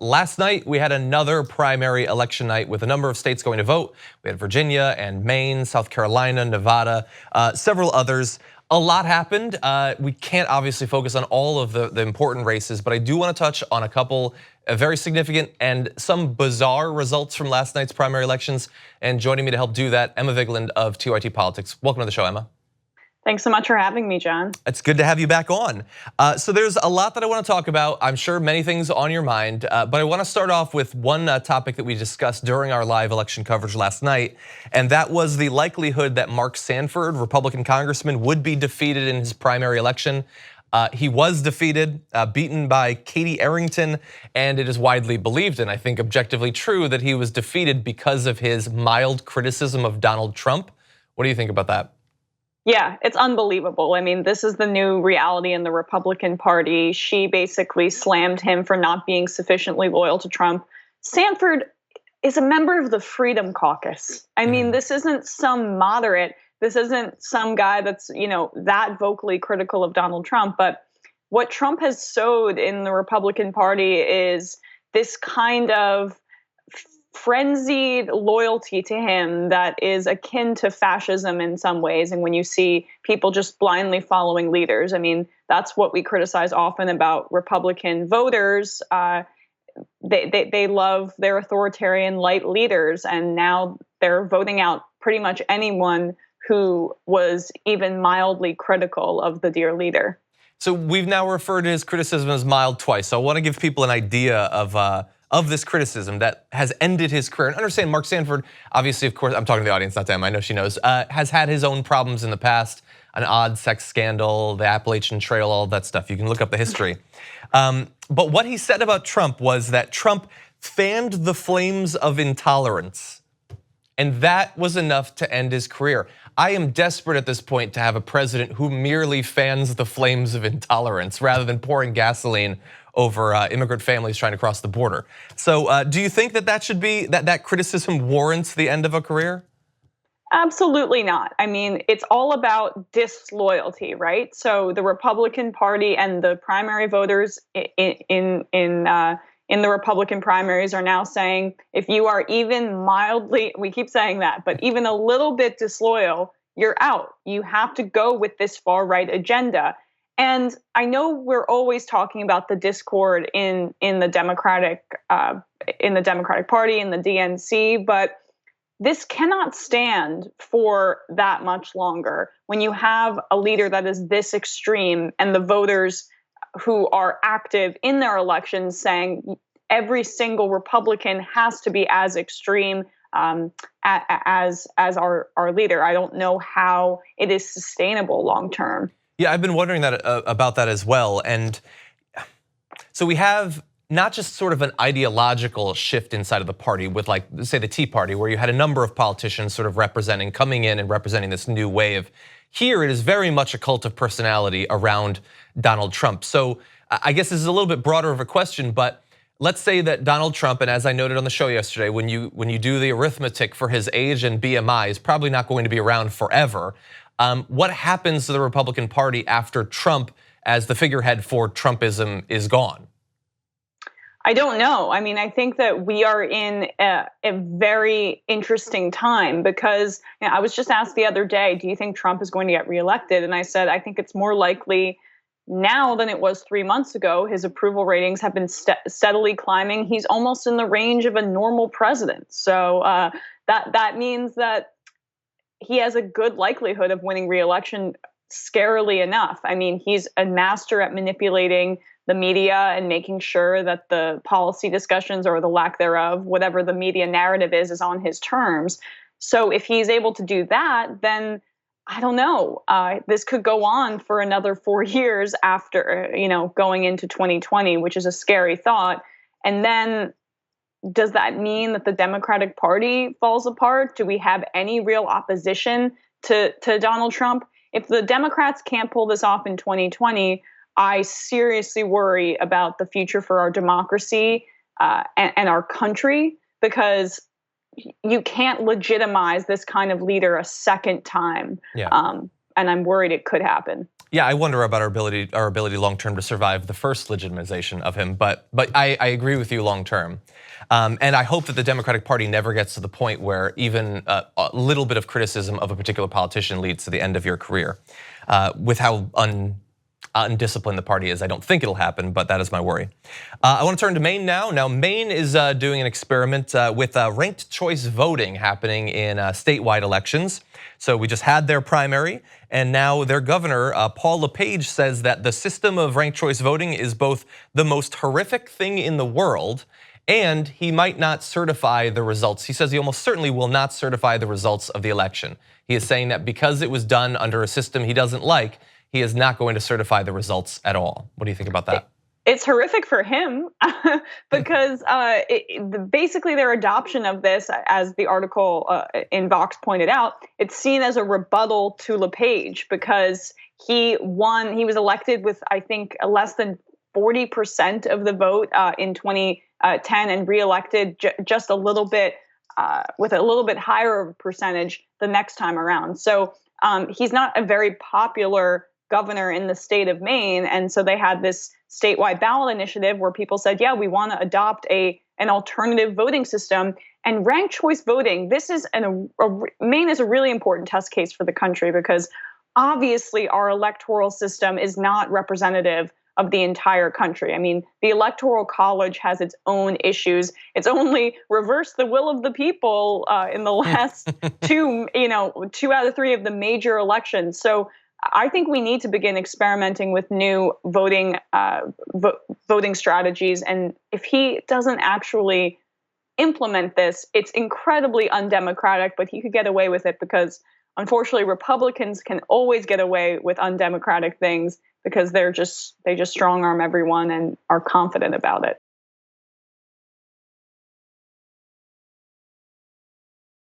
Last night, we had another primary election night with a number of states going to vote. We had Virginia and Maine, South Carolina, Nevada, several others. A lot happened. We can't obviously focus on all of the important races, but I do want to touch on a couple very significant and some bizarre results from last night's primary elections. And joining me to help do that, Emma Vigeland of TYT Politics. Welcome to the show, Emma. Thanks so much for having me, John. It's good to have you back on. So there's a lot that I want to talk about. I'm sure many things on your mind, but I want to start off with one topic that we discussed during our live election coverage last night, and that was the likelihood that Mark Sanford, Republican congressman, would be defeated in his primary election. He was defeated, beaten by Katie Arrington, and it is widely believed, and I think objectively true, that he was defeated because of his mild criticism of Donald Trump. What do you think about that? Yeah, it's unbelievable. I mean, this is the new reality in the Republican Party. She basically slammed him for not being sufficiently loyal to Trump. Sanford is a member of the Freedom Caucus. I mean, this isn't some moderate. This isn't some guy that's, that vocally critical of Donald Trump. But what Trump has sowed in the Republican Party is this kind of frenzied loyalty to him that is akin to fascism in some ways. And when you see people just blindly following leaders, I mean, that's what we criticize often about Republican voters. They love their authoritarian light leaders, and now they're voting out pretty much anyone who was even mildly critical of the dear leader. So we've now referred to his criticism as mild twice. So I want to give people an idea of this criticism that has ended his career. And understand Mark Sanford, obviously, of course, I'm talking to the audience, not to Emma, I know she knows, has had his own problems in the past, an odd sex scandal, the Appalachian Trail, all of that stuff. You can look up the history. But what he said about Trump was that Trump fanned the flames of intolerance, and that was enough to end his career. I am desperate at this point to have a president who merely fans the flames of intolerance rather than pouring gasoline over immigrant families trying to cross the border. So do you think that should be, that criticism warrants the end of a career? Absolutely not. I mean, it's all about disloyalty, right? So the Republican Party and the primary voters in the Republican primaries are now saying, if you are even mildly, we keep saying that, but even a little bit disloyal, you're out. You have to go with this far right agenda. And I know we're always talking about the discord in the Democratic Party, in the DNC, but this cannot stand for that much longer. When you have a leader that is this extreme, and the voters who are active in their elections saying every single Republican has to be as extreme as our leader, I don't know how it is sustainable long term. Yeah, I've been wondering that about that as well. And so we have not just sort of an ideological shift inside of the party with, like, say, the Tea Party, where you had a number of politicians sort of coming in and representing this new wave. Here, it is very much a cult of personality around Donald Trump. So I guess this is a little bit broader of a question, but let's say that Donald Trump, and as I noted on the show yesterday, when you do the arithmetic for his age and BMI, is probably not going to be around forever. What happens to the Republican Party after Trump, as the figurehead for Trumpism, is gone? I don't know. I mean, I think that we are in a very interesting time because I was just asked the other day, do you think Trump is going to get reelected? And I said, I think it's more likely now than it was 3 months ago. His approval ratings have been steadily climbing. He's almost in the range of a normal president. So that means that he has a good likelihood of winning re-election, scarily enough. I mean, he's a master at manipulating the media and making sure that the policy discussions, or the lack thereof, whatever the media narrative is on his terms. So if he's able to do that, then I don't know. This could go on for another 4 years after, going into 2020, which is a scary thought. And then does that mean that the Democratic Party falls apart? Do we have any real opposition to Donald Trump? If the Democrats can't pull this off in 2020, I seriously worry about the future for our democracy and our country, because you can't legitimize this kind of leader a second time. Yeah. I'm worried it could happen. Yeah, I wonder about our ability long term to survive the first legitimization of him. But I agree with you long term, and I hope that the Democratic Party never gets to the point where even a little bit of criticism of a particular politician leads to the end of your career. With how undisciplined the party is, I don't think it'll happen, but that is my worry. I want to turn to Maine now. Now, Maine is doing an experiment with ranked choice voting happening in statewide elections. So we just had their primary, and now their governor, Paul LePage, says that the system of ranked choice voting is both the most horrific thing in the world, and he might not certify the results. He says he almost certainly will not certify the results of the election. He is saying that because it was done under a system he doesn't like, he is not going to certify the results at all. What do you think about that? It's horrific for him because basically their adoption of this, as the article in Vox pointed out, it's seen as a rebuttal to LePage because he won. He was elected with, I think, less than 40% of the vote in 2010 and reelected just a little bit with a little bit higher percentage the next time around. So he's not a very popular governor in the state of Maine, and so they had this statewide ballot initiative where people said, yeah, we want to adopt an alternative voting system. And ranked choice voting, this is Maine is a really important test case for the country because obviously our electoral system is not representative of the entire country. I mean, the Electoral College has its own issues. It's only reversed the will of the people in the last two out of three of the major elections. So I think we need to begin experimenting with new voting strategies. And if he doesn't actually implement this, it's incredibly undemocratic, but he could get away with it because unfortunately Republicans can always get away with undemocratic things because they just strong arm everyone and are confident about it.